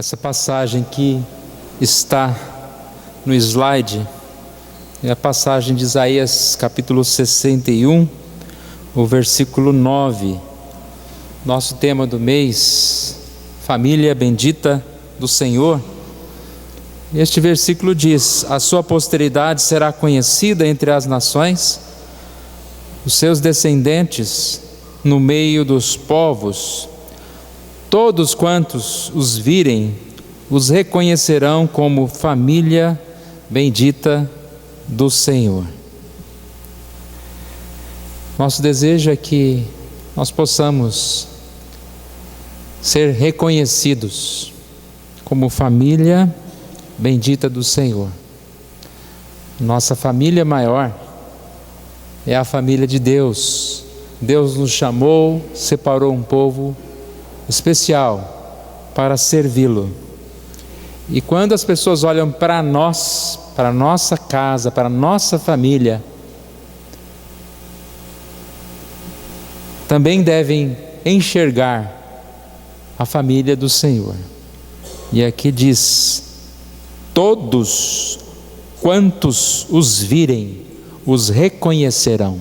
Essa passagem que está no slide é a passagem de Isaías capítulo 61, o versículo 9. Nosso tema do mês, família bendita do Senhor. Este versículo diz: a sua posteridade será conhecida entre as nações, os seus descendentes no meio dos povos. Todos quantos os virem, os reconhecerão como família bendita do Senhor. Nosso desejo é que nós possamos ser reconhecidos como família bendita do Senhor. Nossa família maior é a família de Deus. Deus nos chamou, separou um povo especial para servi-lo. E quando as pessoas olham para nós, para a nossa casa, para a nossa família, também devem enxergar a família do Senhor. E aqui diz: todos quantos os virem, os reconhecerão.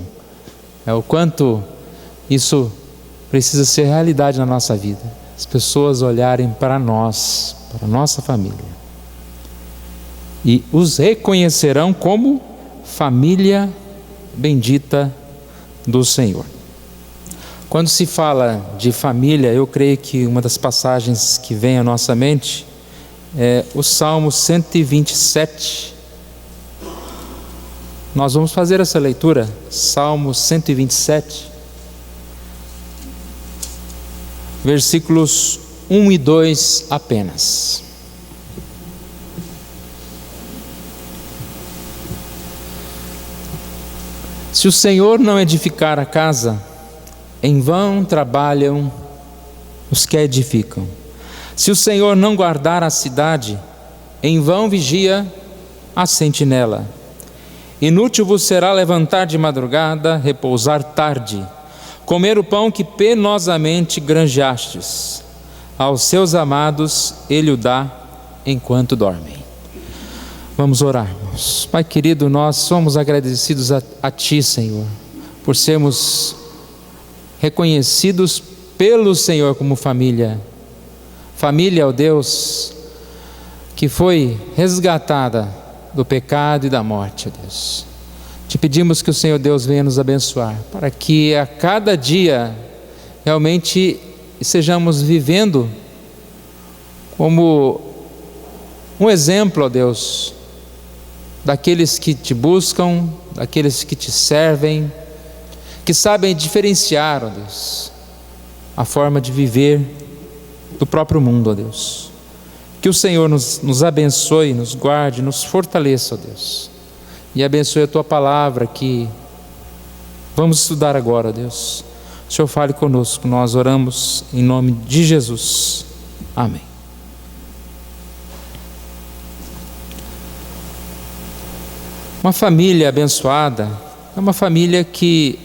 É o quanto isso precisa ser realidade na nossa vida. As pessoas olharem para nós, para a nossa família, e os reconhecerão como família bendita do Senhor. Quando se fala de família, eu creio que uma das passagens que vem à nossa mente é o Salmo 127. Nós vamos fazer essa leitura, Salmo 127, versículos 1 e 2 apenas. Se o Senhor não edificar a casa, em vão trabalham os que a edificam. Se o Senhor não guardar a cidade, em vão vigia a sentinela. Inútil vos será levantar de madrugada, repousar tarde, comer o pão que penosamente granjeastes. Aos seus amados ele o dá enquanto dormem. Vamos orar, irmãos. Pai querido, nós somos agradecidos a Ti, Senhor, por sermos reconhecidos pelo Senhor como família. Família, ó Deus, que foi resgatada do pecado e da morte, ó Deus. Te pedimos que o Senhor Deus venha nos abençoar, para que a cada dia realmente estejamos vivendo como um exemplo, ó Deus, daqueles que te buscam, daqueles que te servem, que sabem diferenciar, ó Deus, a forma de viver do próprio mundo, ó Deus. Que o Senhor nos abençoe, nos guarde, nos fortaleça, ó Deus. E abençoe a Tua palavra que vamos estudar agora, ó Deus. O Senhor fale conosco, nós oramos em nome de Jesus. Amém. Uma família abençoada é uma família que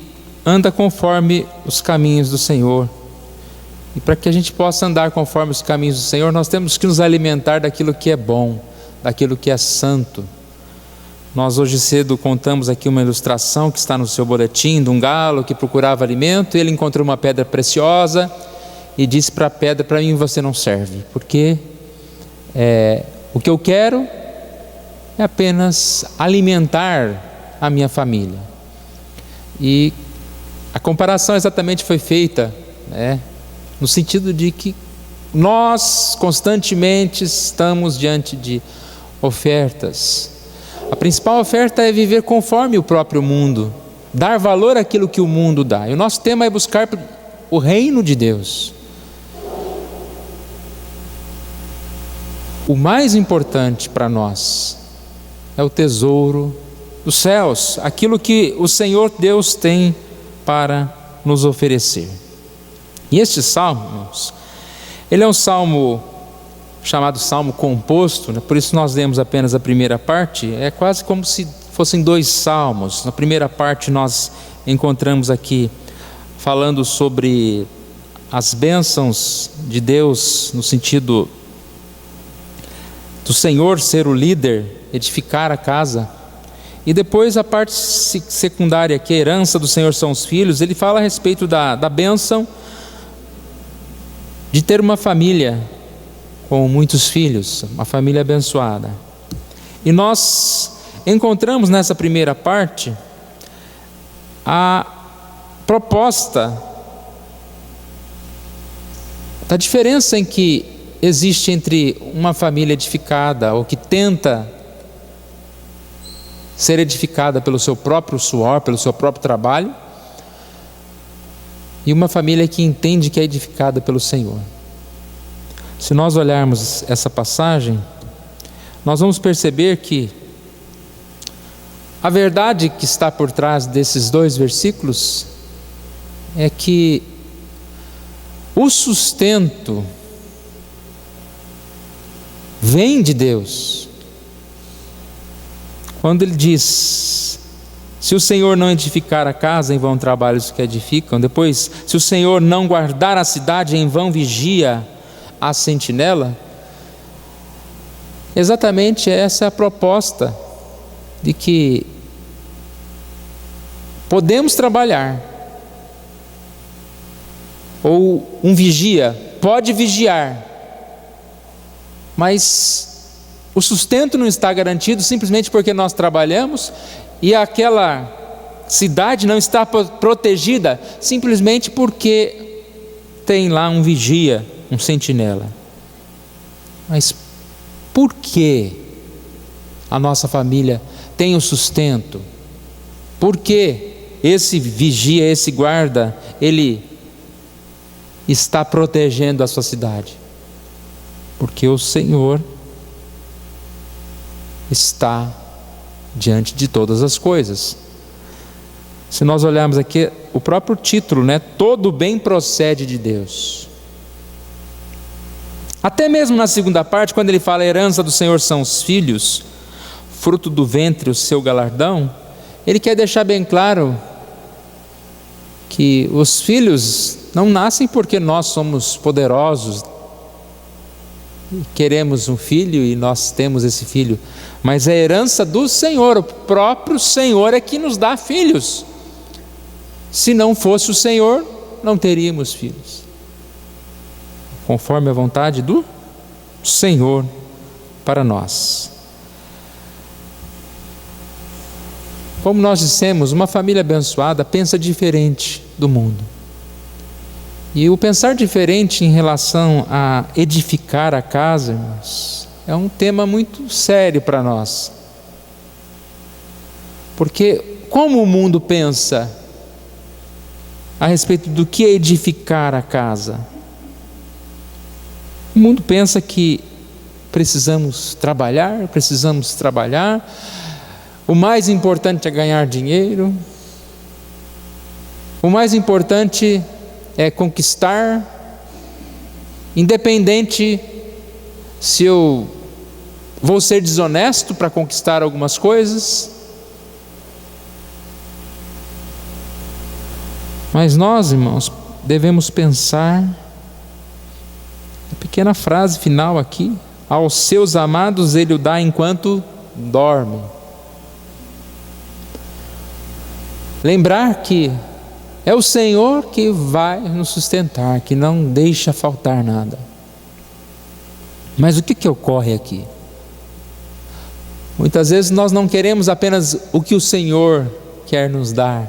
anda conforme os caminhos do Senhor. E para que a gente possa andar conforme os caminhos do Senhor, nós temos que nos alimentar daquilo que é bom, daquilo que é santo. Nós hoje cedo contamos aqui uma ilustração que está no seu boletim, de um galo que procurava alimento, e ele encontrou uma pedra preciosa e disse para a pedra: para mim você não serve, porque o que eu quero é apenas alimentar a minha família. E a comparação exatamente foi feita, no sentido de que nós constantemente estamos diante de ofertas. A principal oferta é viver conforme o próprio mundo, dar valor àquilo que o mundo dá. E o nosso tema é buscar o reino de Deus. O mais importante para nós é o tesouro dos céus, aquilo que o Senhor Deus tem para nos oferecer. E este salmo, irmãos, ele é um salmo chamado salmo composto, por isso nós lemos apenas a primeira parte. É quase como se fossem dois salmos. Na primeira parte nós encontramos aqui falando sobre as bênçãos de Deus no sentido do Senhor ser o líder, edificar a casa. E depois a parte secundária, que a herança do Senhor são os filhos, ele fala a respeito da bênção de ter uma família com muitos filhos, uma família abençoada. E nós encontramos nessa primeira parte a proposta da diferença em que existe entre uma família edificada, ou que tenta ser edificada pelo seu próprio suor, pelo seu próprio trabalho, e uma família que entende que é edificada pelo Senhor. Se nós olharmos essa passagem, nós vamos perceber que a verdade que está por trás desses 2 versículos é que o sustento vem de Deus. Quando ele diz: se o Senhor não edificar a casa, em vão trabalham os que edificam. Depois, se o Senhor não guardar a cidade, em vão vigia a sentinela. Exatamente essa é a proposta, de que podemos trabalhar, ou um vigia pode vigiar, mas o sustento não está garantido simplesmente porque nós trabalhamos, e aquela cidade não está protegida simplesmente porque tem lá um vigia, um sentinela. Mas por que a nossa família tem o sustento? Por que esse vigia, esse guarda, ele está protegendo a sua cidade? Porque o Senhor está diante de todas as coisas. Se nós olharmos aqui o próprio título, todo bem procede de Deus. Até mesmo na segunda parte, quando ele fala a herança do Senhor são os filhos, fruto do ventre o seu galardão, ele quer deixar bem claro que os filhos não nascem porque nós somos poderosos, queremos um filho e nós temos esse filho, mas é a herança do Senhor. O próprio Senhor é que nos dá filhos. Se não fosse o Senhor, não teríamos filhos, conforme a vontade do Senhor para nós. Como nós dissemos, uma família abençoada pensa diferente do mundo. E o pensar diferente em relação a edificar a casa, irmãos, é um tema muito sério para nós. Porque como o mundo pensa a respeito do que é edificar a casa? O mundo pensa que precisamos trabalhar, o mais importante é ganhar dinheiro, o mais importante é conquistar, independente se eu vou ser desonesto para conquistar algumas coisas. Mas nós, irmãos, devemos pensar, a pequena frase final aqui: aos seus amados ele o dá enquanto dorme. Lembrar que é o Senhor que vai nos sustentar, que não deixa faltar nada. Mas o que ocorre aqui? Muitas vezes nós não queremos apenas o que o Senhor quer nos dar,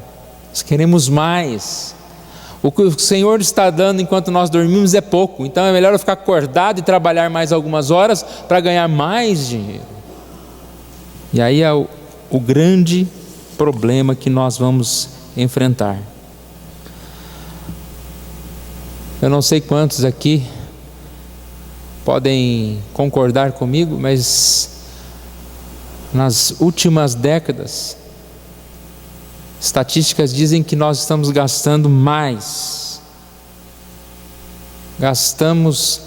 nós queremos mais. O que o Senhor está dando enquanto nós dormimos é pouco, então é melhor eu ficar acordado e trabalhar mais algumas horas para ganhar mais dinheiro. E aí é o grande problema que nós vamos enfrentar. Eu não sei quantos aqui podem concordar comigo, mas nas últimas décadas, estatísticas dizem que nós estamos gastando mais. Gastamos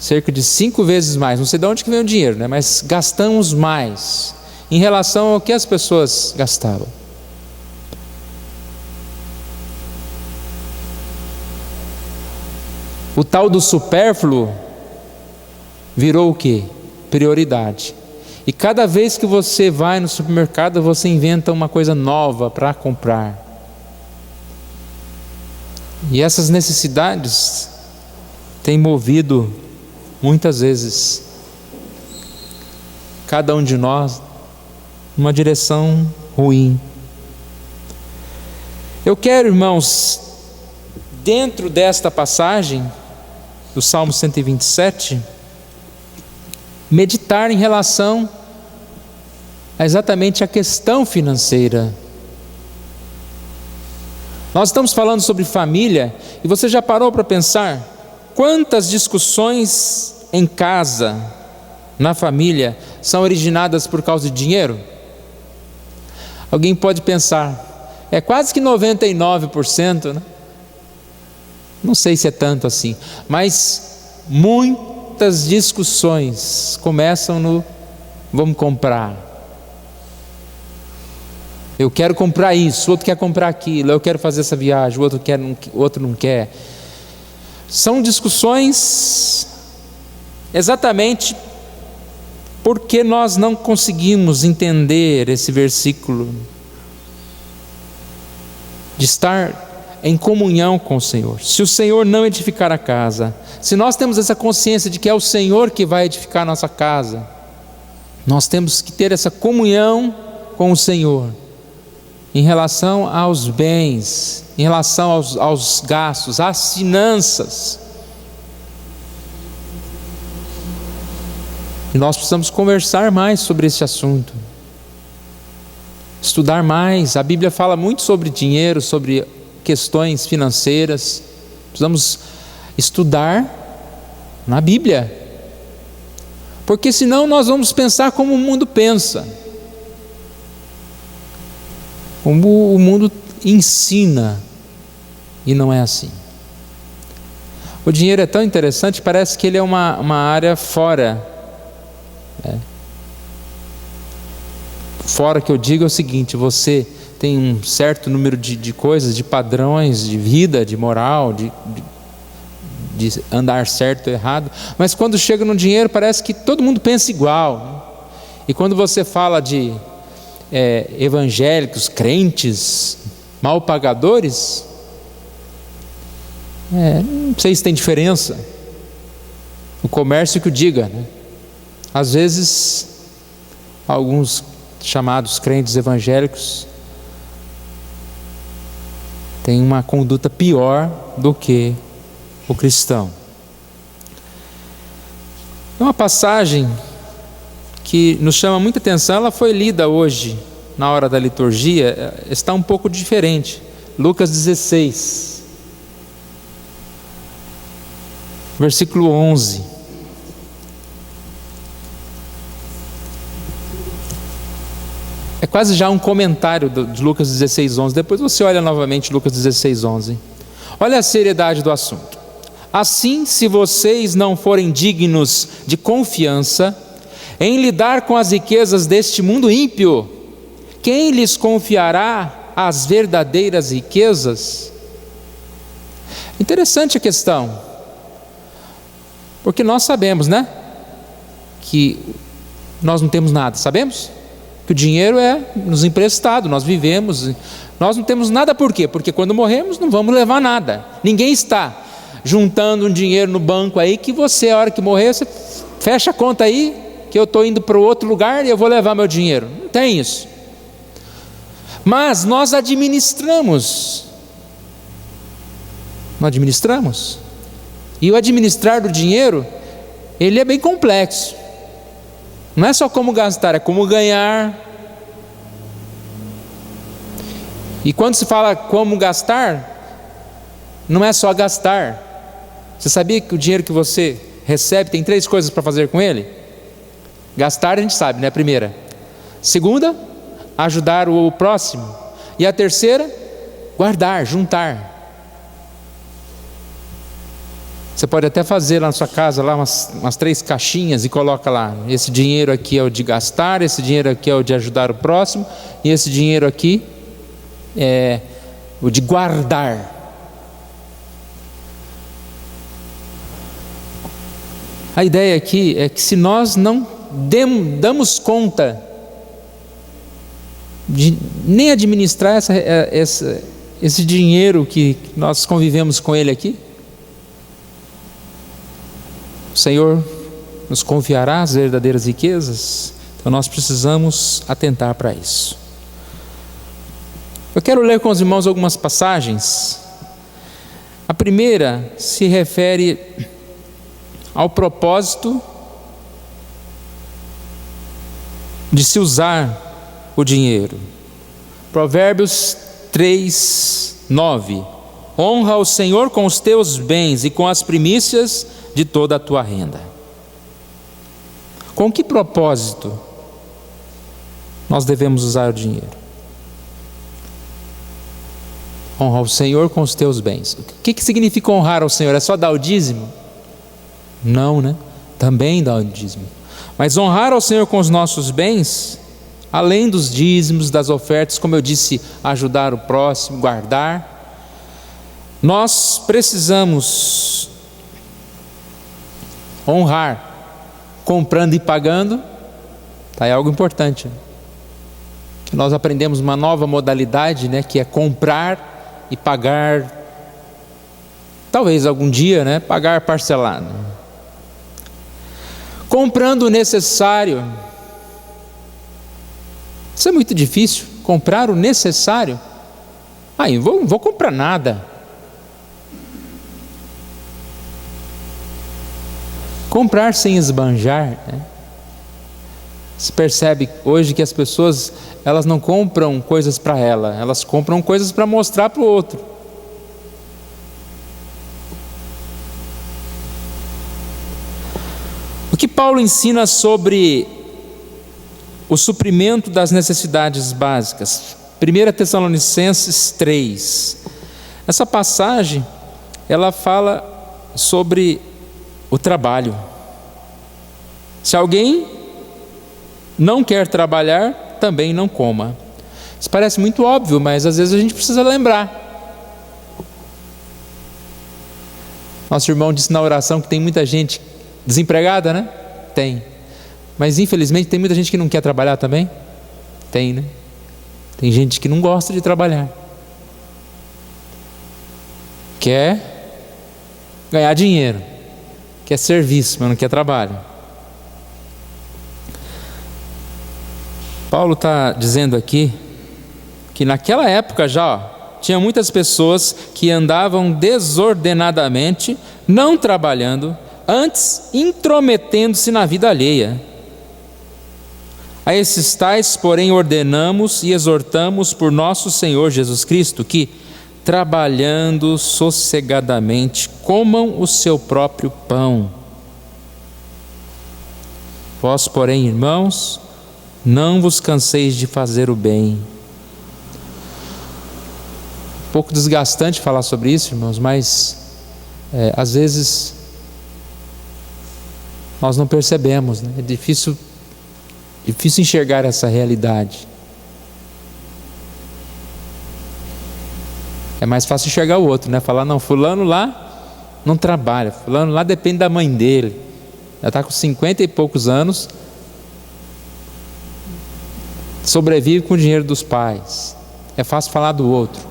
cerca de 5 vezes mais. Não sei de onde que vem o dinheiro, mas gastamos mais em relação ao que as pessoas gastavam. O tal do supérfluo virou o quê? prioridade. E cada vez que você vai no supermercado, você inventa uma coisa nova para comprar. E essas necessidades têm movido, muitas vezes, cada um de nós numa direção ruim. Eu quero, irmãos, dentro desta passagem do Salmo 127, meditar em relação a exatamente a questão financeira. Nós estamos falando sobre família, e você já parou para pensar quantas discussões em casa, na família, são originadas por causa de dinheiro? Alguém pode pensar, é quase que 99%, né? Não sei se é tanto assim, mas muitas discussões começam no vamos comprar. Eu quero comprar isso, o outro quer comprar aquilo, eu quero fazer essa viagem, o outro não quer. São discussões exatamente porque nós não conseguimos entender esse versículo de estar em comunhão com o Senhor. Se o Senhor não edificar a casa, se nós temos essa consciência de que é o Senhor que vai edificar a nossa casa, nós temos que ter essa comunhão com o Senhor em relação aos bens, em relação aos gastos, às finanças. E nós precisamos conversar mais sobre esse assunto, estudar mais. A Bíblia fala muito sobre dinheiro, sobre questões financeiras. Precisamos estudar na Bíblia, porque senão nós vamos pensar como o mundo pensa, como o mundo ensina, e não é assim. O dinheiro é tão interessante, parece que ele é uma área fora. Fora que eu digo é o seguinte: você tem um certo número de coisas, de padrões de vida, de moral, de andar certo ou errado, mas quando chega no dinheiro parece que todo mundo pensa igual, né? E quando você fala de evangélicos, crentes, mal pagadores, não sei se tem diferença. O comércio que o diga, né? Às vezes alguns chamados crentes evangélicos têm uma conduta pior do que o cristão. É uma passagem que nos chama muita atenção. Ela foi lida hoje na hora da liturgia, está um pouco diferente. Lucas 16, versículo 11. É quase já um comentário de Lucas 16, 11. Depois você olha novamente Lucas 16, 11. Olha a seriedade do assunto. Assim, se vocês não forem dignos de confiança em lidar com as riquezas deste mundo ímpio, quem lhes confiará as verdadeiras riquezas? Interessante a questão, porque nós sabemos, né, que nós não temos nada. Sabemos que o dinheiro é nos emprestado, nós vivemos, nós não temos nada. Por quê? Porque quando morremos não vamos levar nada. Ninguém está juntando um dinheiro no banco aí que você, a hora que morrer, você fecha a conta aí, que eu estou indo para outro lugar e eu vou levar meu dinheiro. Não tem isso. Mas nós administramos. Não administramos? E o administrar do dinheiro, ele é bem complexo. Não é só como gastar, é como ganhar. E quando se fala como gastar, não é só gastar. Você sabia que o dinheiro que você recebe tem 3 coisas para fazer com ele? Gastar a gente sabe, né? A primeira. Segunda, ajudar o próximo. E a terceira, guardar, juntar. Você pode até fazer lá na sua casa lá umas 3 caixinhas e coloca lá: esse dinheiro aqui é o de gastar, esse dinheiro aqui é o de ajudar o próximo, e esse dinheiro aqui é o de guardar. A ideia aqui é que se nós não damos conta de nem administrar esse dinheiro que nós convivemos com Ele aqui? O Senhor nos confiará as verdadeiras riquezas? Então nós precisamos atentar para isso. Eu quero ler com os irmãos algumas passagens. A primeira se refere ao propósito de se usar o dinheiro. Provérbios 3:9. Honra o Senhor com os teus bens e com as primícias de toda a tua renda. Com que propósito nós devemos usar o dinheiro? Honra o Senhor com os teus bens. O que significa honrar ao Senhor? É só dar o dízimo? Não, né? Também dar o dízimo. Mas honrar ao Senhor com os nossos bens, além dos dízimos, das ofertas, como eu disse, ajudar o próximo, guardar, nós precisamos honrar comprando e pagando. É algo importante. Nós aprendemos uma nova modalidade, né, que é comprar e pagar, talvez algum dia, né, pagar parcelado. Comprando o necessário. Isso é muito difícil, comprar o necessário. Eu vou comprar nada. Comprar sem esbanjar, né? Se percebe hoje que as pessoas, elas não compram coisas para elas compram coisas para mostrar para o outro. O que Paulo ensina sobre o suprimento das necessidades básicas? 1 Tessalonicenses 3. Essa passagem, ela fala sobre o trabalho. Se alguém não quer trabalhar, também não coma. Isso parece muito óbvio, mas às vezes a gente precisa lembrar. Nosso irmão disse na oração que tem muita gente desempregada, né? Tem. Mas infelizmente tem muita gente que não quer trabalhar também? Tem, né? Tem gente que não gosta de trabalhar. Quer ganhar dinheiro, quer serviço, mas não quer trabalho. Paulo está dizendo aqui que naquela época já tinha muitas pessoas que andavam desordenadamente, não trabalhando, antes intrometendo-se na vida alheia. A esses tais, porém, ordenamos e exortamos por nosso Senhor Jesus Cristo que, trabalhando sossegadamente, comam o seu próprio pão. Vós, porém, irmãos, não vos canseis de fazer o bem. Um pouco desgastante falar sobre isso, irmãos, mas às vezes nós não percebemos, né? É difícil enxergar essa realidade. É mais fácil enxergar o outro, né? Falar, não, fulano lá não trabalha, fulano lá depende da mãe dele, já está com 50 e poucos anos, sobrevive com o dinheiro dos pais. É fácil falar do outro,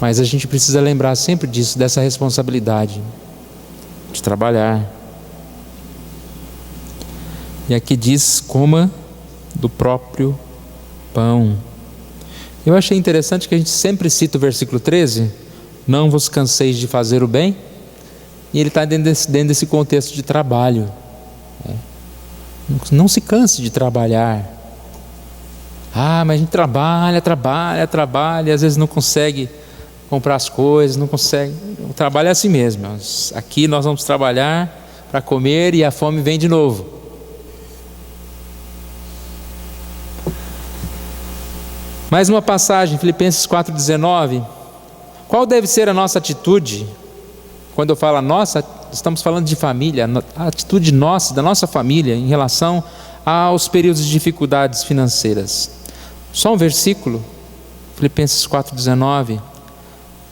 mas a gente precisa lembrar sempre disso, dessa responsabilidade de trabalhar. E aqui diz, coma do próprio pão. Eu achei interessante que a gente sempre cita o versículo 13, não vos canseis de fazer o bem, e ele está dentro desse contexto de trabalho. Não se canse de trabalhar. Mas a gente trabalha, e às vezes não consegue comprar as coisas, não consegue. O trabalho é assim mesmo. Aqui nós vamos trabalhar para comer e a fome vem de novo. Mais uma passagem, Filipenses 4,19. Qual deve ser a nossa atitude? Quando eu falo a nossa, estamos falando de família, a atitude nossa, da nossa família em relação aos períodos de dificuldades financeiras. Só um versículo, Filipenses 4,19.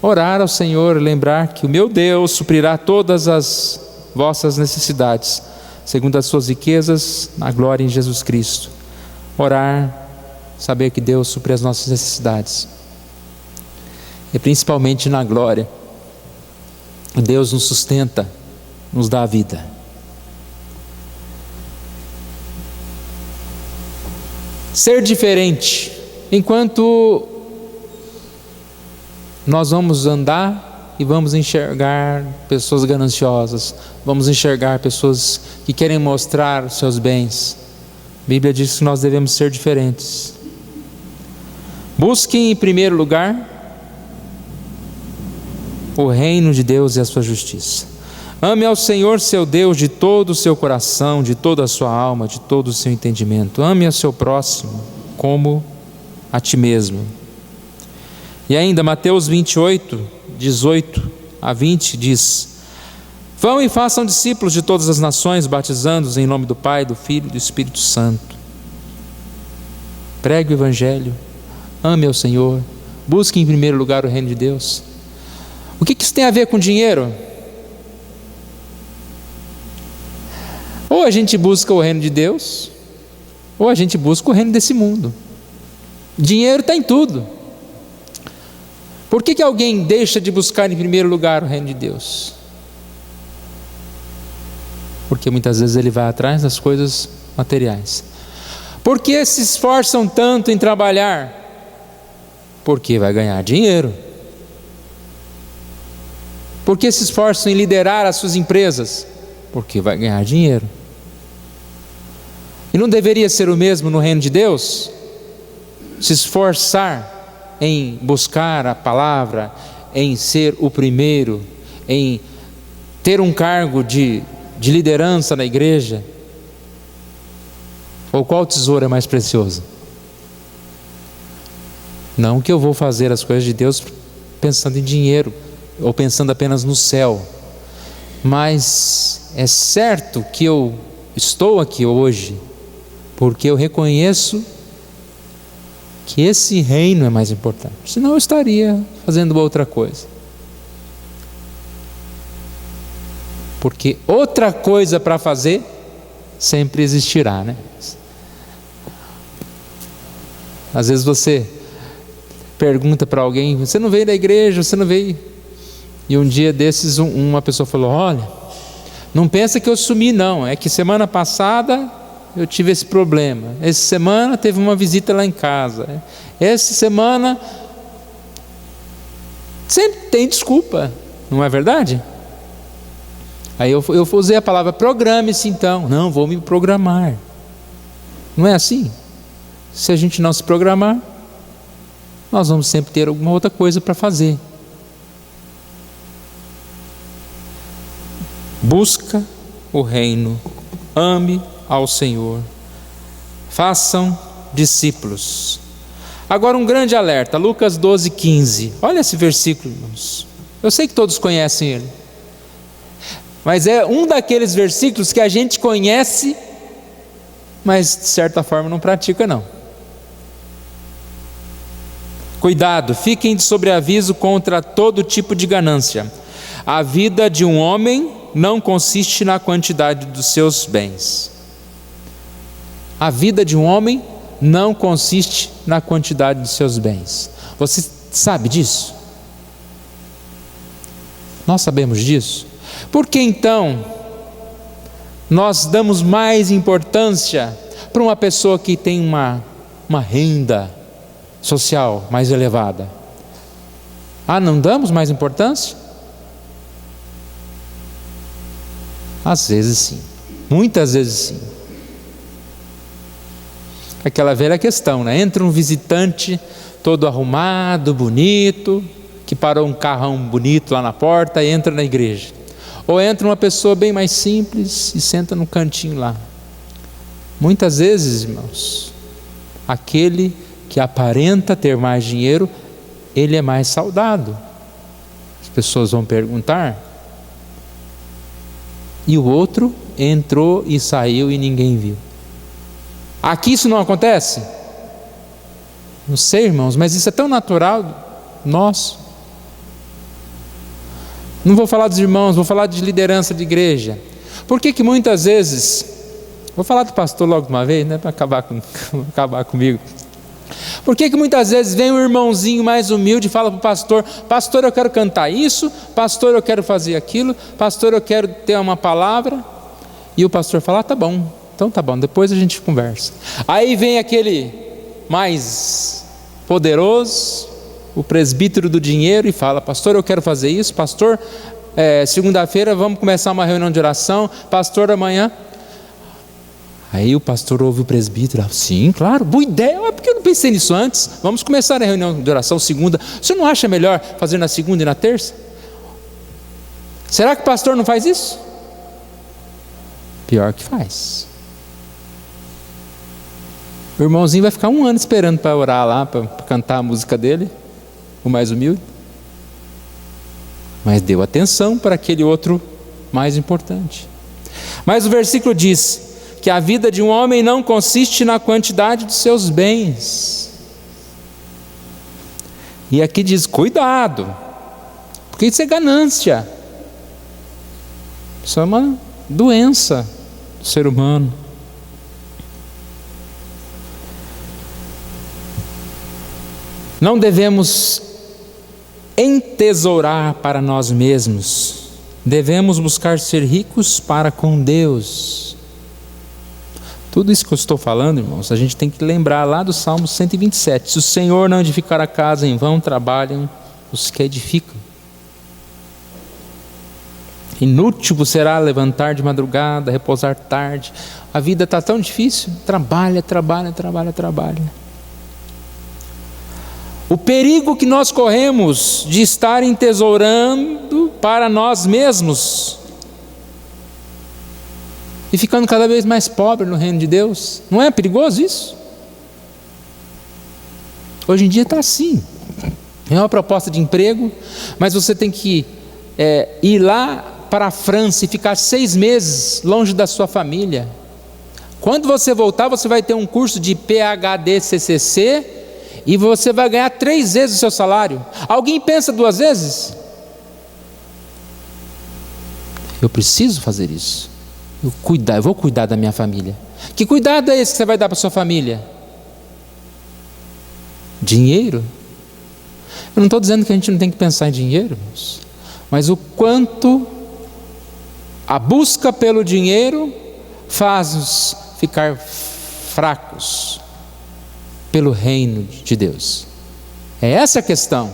Orar ao Senhor, lembrar que o meu Deus suprirá todas as vossas necessidades, segundo as suas riquezas, na glória em Jesus Cristo. Orar, saber que Deus supre as nossas necessidades. E principalmente na glória, Deus nos sustenta, nos dá a vida. Ser diferente. Enquanto nós vamos andar e vamos enxergar pessoas gananciosas, vamos enxergar pessoas que querem mostrar os seus bens, a Bíblia diz que nós devemos ser diferentes. Busquem em primeiro lugar o reino de Deus e a sua justiça. Ame ao Senhor seu Deus de todo o seu coração, de toda a sua alma, de todo o seu entendimento. Ame ao seu próximo como a ti mesmo. E ainda Mateus 28, 18 a 20 diz: vão e façam discípulos de todas as nações, batizando-os em nome do Pai, do Filho e do Espírito Santo. Pregue o Evangelho, ame ao Senhor, busque em primeiro lugar o reino de Deus. O que isso tem a ver com dinheiro? Ou a gente busca o reino de Deus, ou a gente busca o reino desse mundo. Dinheiro está em tudo. Por que alguém deixa de buscar em primeiro lugar o reino de Deus? Porque muitas vezes ele vai atrás das coisas materiais. Por que se esforçam tanto em trabalhar? Porque vai ganhar dinheiro. Por que se esforçam em liderar as suas empresas? Porque vai ganhar dinheiro. E não deveria ser o mesmo no reino de Deus? Se esforçar em buscar a palavra, em ser o primeiro, em ter um cargo de liderança na igreja? Ou qual tesouro é mais precioso? Não que eu vou fazer as coisas de Deus pensando em dinheiro, ou pensando apenas no céu, mas é certo que eu estou aqui hoje porque eu reconheço que esse reino é mais importante, senão eu estaria fazendo outra coisa. Porque outra coisa para fazer sempre existirá, né? Às vezes você pergunta para alguém: você não veio da igreja, você não veio? E um dia desses uma pessoa falou: olha, não pensa que eu sumi não, é que semana passada eu tive esse problema, essa semana teve uma visita lá em casa, essa semana... Sempre tem desculpa, não é verdade? Aí eu usei a palavra programe-se então. Não, vou me programar. Não é assim? Se a gente não se programar, nós vamos sempre ter alguma outra coisa para fazer. Busca o reino, ame ao Senhor, façam discípulos. Agora um grande alerta, Lucas 12, 15. Olha esse versículo, irmãos. Eu sei que todos conhecem ele, mas é um daqueles versículos que a gente conhece, mas de certa forma não pratica não. Cuidado, fiquem de sobreaviso contra todo tipo de ganância. A vida de um homem não consiste na quantidade dos seus bens. A vida de um homem não consiste na quantidade de seus bens. Você sabe disso? Nós sabemos disso. Por que então nós damos mais importância para uma pessoa que tem uma renda social mais elevada? Não damos mais importância? Às vezes sim, muitas vezes sim. Aquela velha questão, né? Entra um visitante todo arrumado, bonito, que parou um carrão bonito lá na porta e entra na igreja. Ou entra uma pessoa bem mais simples e senta no cantinho lá. Muitas vezes, irmãos, aquele que aparenta ter mais dinheiro, ele é mais saudado. As pessoas vão perguntar. E o outro entrou e saiu e ninguém viu. Aqui isso não acontece? Não sei, irmãos, mas isso é tão natural nosso. Não vou falar dos irmãos, vou falar de liderança de igreja. Por que muitas vezes, vou falar do pastor logo de uma vez, né, para acabar comigo. Por que muitas vezes vem um irmãozinho mais humilde e fala para o pastor: pastor, eu quero cantar isso, pastor, eu quero fazer aquilo, pastor, eu quero ter uma palavra, e o pastor fala: tá bom, então tá bom, depois a gente conversa. Aí vem aquele mais poderoso, o presbítero do dinheiro, e fala: pastor, eu quero fazer isso, pastor, segunda-feira vamos começar uma reunião de oração, pastor, amanhã. Aí o pastor ouve o presbítero: sim, claro, boa ideia, é porque eu não pensei nisso antes, vamos começar a reunião de oração segunda. Você não acha melhor fazer na segunda e na terça? Será que o pastor não faz isso? Pior que faz. O irmãozinho vai ficar um ano esperando para orar lá, para cantar a música dele, o mais humilde, mas deu atenção para aquele outro mais importante. Mas o versículo diz que a vida de um homem não consiste na quantidade de seus bens. E aqui diz: cuidado, porque isso é ganância, isso é uma doença do ser humano. Não devemos entesourar para nós mesmos, devemos buscar ser ricos para com Deus. Tudo isso que eu estou falando, irmãos, a gente tem que lembrar lá do Salmo 127. Se o Senhor não edificar a casa, em vão trabalham os que edificam. Inútil será levantar de madrugada, repousar tarde. A vida está tão difícil. Trabalha. O perigo que nós corremos de estar entesourando para nós mesmos e ficando cada vez mais pobre no reino de Deus. Não é perigoso isso? Hoje em dia está assim. É uma proposta de emprego, mas você tem que ir lá para a França e ficar 6 meses longe da sua família. Quando você voltar, você vai ter um curso de PhD, CCC, e você vai ganhar 3 vezes o seu salário. Alguém pensa 2 vezes? Eu preciso fazer isso. Eu vou cuidar da minha família. Que cuidado é esse que você vai dar para sua família? Dinheiro? Eu não estou dizendo que a gente não tem que pensar em dinheiro, mas o quanto a busca pelo dinheiro faz-nos ficar fracos pelo reino de Deus. É essa a questão.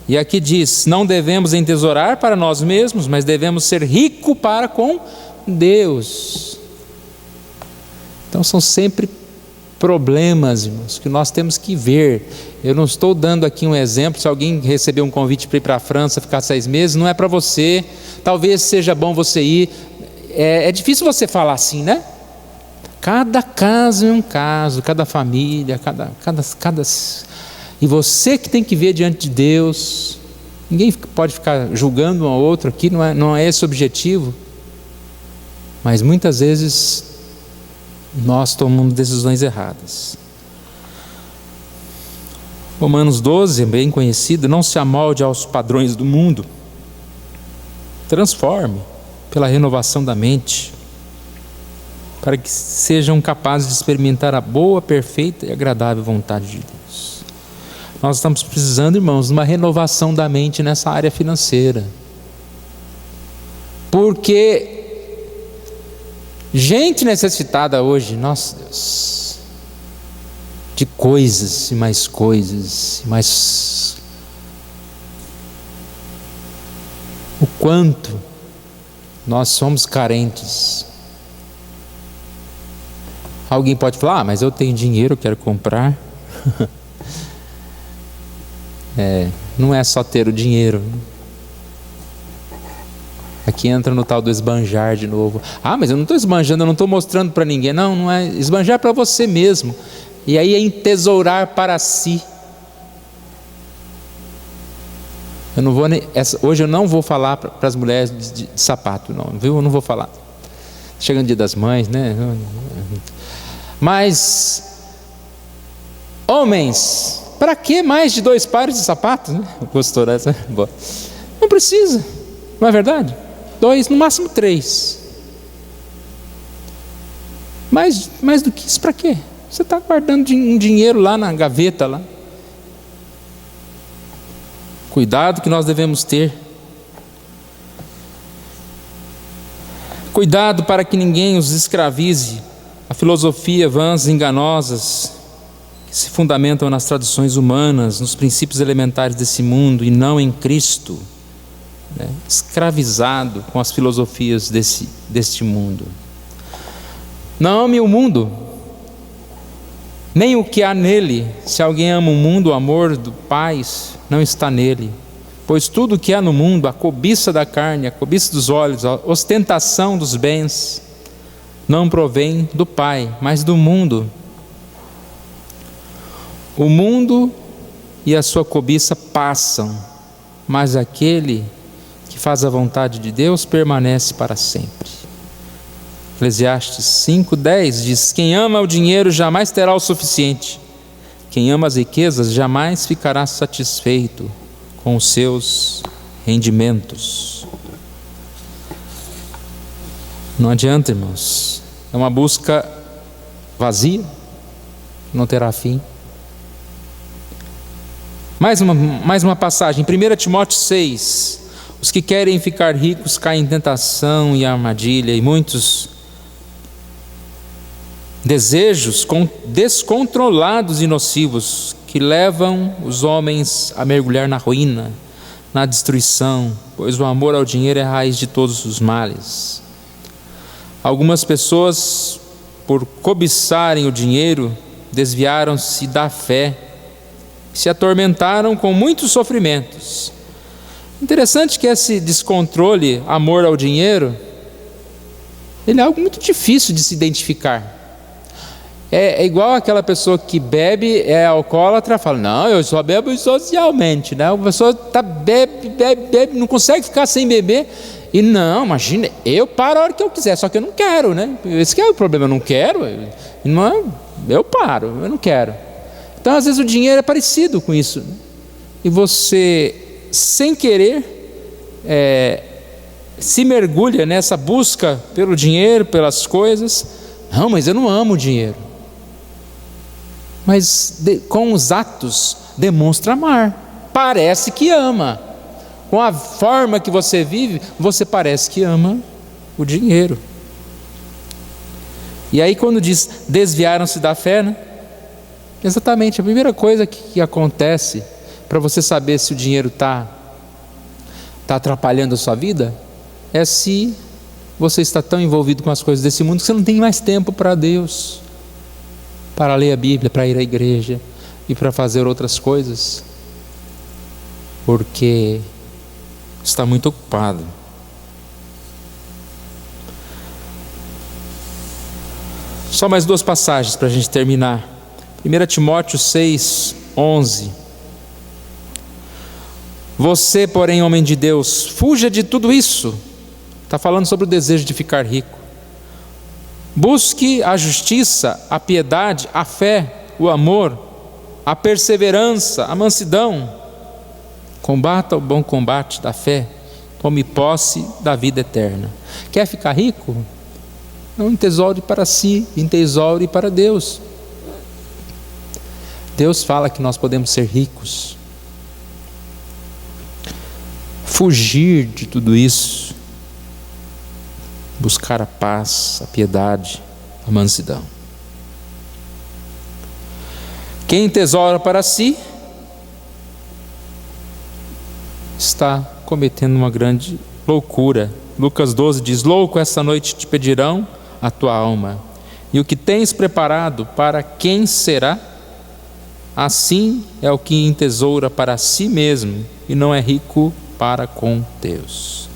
E aqui diz: não devemos entesourar para nós mesmos, mas devemos ser ricos para com Deus. Então são sempre problemas, irmãos, que nós temos que ver. Eu não estou dando aqui um exemplo. Se alguém receber um convite para ir para a França, ficar 6 meses, não é para você. Talvez seja bom você ir. É difícil você falar assim, né? Cada caso é um caso, cada família, cada. E você que tem que ver diante de Deus. Ninguém pode ficar julgando um ao outro aqui, não é esse o objetivo. Mas muitas vezes nós tomamos decisões erradas. Romanos 12, bem conhecido: não se amolde aos padrões do mundo, transforme pela renovação da mente, para que sejam capazes de experimentar a boa, perfeita e agradável vontade de Deus. Nós estamos precisando, irmãos, de uma renovação da mente nessa área financeira, porque gente necessitada hoje, nossa Deus, de coisas e mais coisas, e mais. O quanto nós somos carentes. Alguém pode falar: mas eu tenho dinheiro, eu quero comprar. Não é só ter o dinheiro. Aqui entra no tal do esbanjar de novo. Mas eu não estou esbanjando, eu não estou mostrando para ninguém. Não é esbanjar para você mesmo. E aí é entesourar para si. Hoje eu não vou falar para as mulheres de sapato, não, viu? Eu não vou falar. Chegando o dia das mães, né? Mas homens, para que mais de 2 pares de sapatos, né? Gostou dessa? Boa. Não precisa, não é verdade? 2, no máximo 3. Mais do que isso, para quê? Você está guardando um dinheiro lá na gaveta lá. Cuidado que nós devemos ter. Cuidado para que ninguém os escravize a filosofia vãs e enganosas que se fundamentam nas tradições humanas, nos princípios elementares desse mundo e não em Cristo, né? Escravizado com as filosofias deste mundo. Não ame o mundo, nem o que há nele. Se alguém ama o mundo, o amor do Pai não está nele. Pois tudo o que há no mundo, a cobiça da carne, a cobiça dos olhos, a ostentação dos bens, não provém do Pai, mas do mundo. O mundo e a sua cobiça passam, mas aquele que faz a vontade de Deus permanece para sempre. Eclesiastes 5:10 diz: quem ama o dinheiro jamais terá o suficiente. Quem ama as riquezas jamais ficará satisfeito com os seus rendimentos. Não adianta, irmãos. É uma busca vazia, não terá fim. Mais uma passagem, 1 Timóteo 6. Os que querem ficar ricos caem em tentação e armadilha, e muitos desejos descontrolados e nocivos que levam os homens a mergulhar na ruína, na destruição, pois o amor ao dinheiro é a raiz de todos os males. Algumas pessoas, por cobiçarem o dinheiro, desviaram-se da fé, se atormentaram com muitos sofrimentos. Interessante que esse descontrole, amor ao dinheiro, ele é algo muito difícil de se identificar. É igual aquela pessoa que bebe, é alcoólatra, fala, não, eu só bebo socialmente, né? A pessoa bebe, não consegue ficar sem beber, e não, imagina, eu paro a hora que eu quiser, só que eu não quero, né? Esse que é o problema, eu não quero, eu paro, eu não quero. Então às vezes o dinheiro é parecido com isso, né? E você, sem querer, se mergulha nessa busca pelo dinheiro, pelas coisas. Não, mas eu não amo o dinheiro. Mas com os atos demonstra amar. Parece que ama. Com a forma que você vive, você parece que ama o dinheiro. E aí quando diz desviaram-se da fé, né? Exatamente, a primeira coisa que acontece para você saber se o dinheiro está atrapalhando a sua vida é se você está tão envolvido com as coisas desse mundo que você não tem mais tempo para Deus, para ler a Bíblia, para ir à igreja e para fazer outras coisas, porque está muito ocupado. Só mais duas passagens para a gente terminar. 1 Timóteo 6:11. Você, porém, homem de Deus, fuja de tudo isso. Está falando sobre o desejo de ficar rico. Busque a justiça, a piedade, a fé, o amor, a perseverança, a mansidão. Combata o bom combate da fé. Tome posse da vida eterna. Quer ficar rico? Não entesoure para si, entesoure para Deus. Deus fala que nós podemos ser ricos. Fugir de tudo isso. Buscar a paz, a piedade, a mansidão. Quem tesoura para si está cometendo uma grande loucura. Lucas 12 diz: louco, essa noite te pedirão a tua alma, e o que tens preparado para quem será? Assim é o que entesoura para si mesmo e não é rico para com Deus.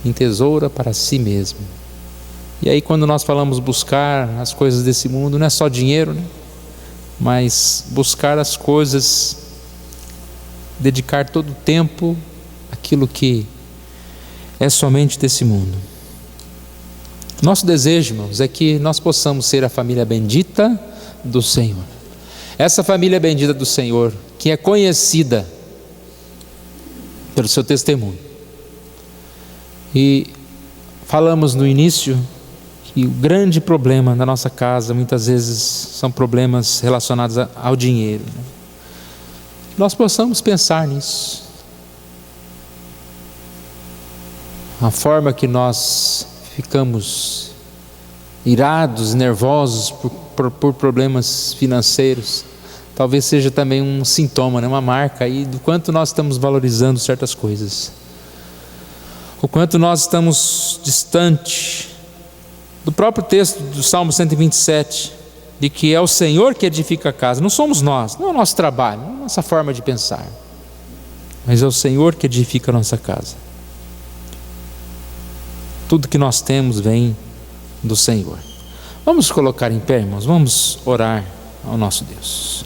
Entesoura para si mesmo. E aí quando nós falamos buscar as coisas desse mundo, não é só dinheiro, né? Mas buscar as coisas, dedicar todo o tempo àquilo que é somente desse mundo. Nosso desejo, irmãos, é que nós possamos ser a família bendita do Senhor. Essa família bendita do Senhor, que é conhecida pelo seu testemunho. E falamos no início que o grande problema da nossa casa muitas vezes são problemas relacionados ao dinheiro, né? Nós possamos pensar nisso. A forma que nós ficamos irados, nervosos por problemas financeiros, talvez seja também um sintoma, né? Uma marca aí do quanto nós estamos valorizando certas coisas, o quanto nós estamos distante do próprio texto do Salmo 127, de que é o Senhor que edifica a casa. Não somos nós, não é o nosso trabalho, não é a nossa forma de pensar, mas é o Senhor que edifica a nossa casa. Tudo que nós temos vem do Senhor. Vamos colocar em pé, irmãos, vamos orar ao nosso Deus.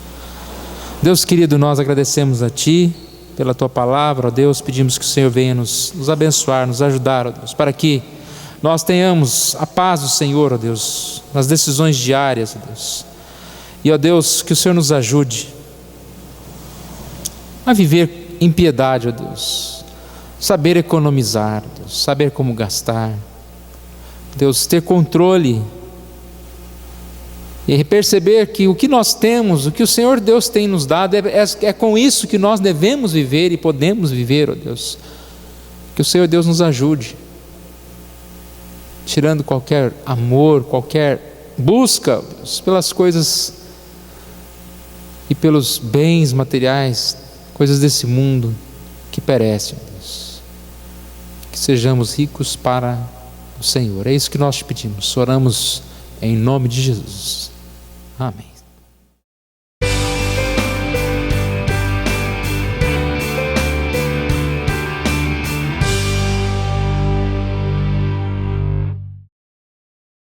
Deus querido, nós agradecemos a Ti pela Tua palavra, ó Deus, pedimos que o Senhor venha nos abençoar, nos ajudar, ó Deus, para que nós tenhamos a paz do Senhor, ó Deus, nas decisões diárias, ó Deus. E, ó Deus, que o Senhor nos ajude a viver em piedade, ó Deus, saber economizar, ó Deus, saber como gastar, Deus, ter controle e perceber que o que nós temos, o que o Senhor Deus tem nos dado, é com isso que nós devemos viver e podemos viver, ó Deus. Que o Senhor Deus nos ajude, tirando qualquer amor, qualquer busca, ó Deus, pelas coisas e pelos bens materiais, coisas desse mundo que perecem, ó Deus. Que sejamos ricos para o Senhor. É isso que nós te pedimos. Oramos em nome de Jesus. Amém.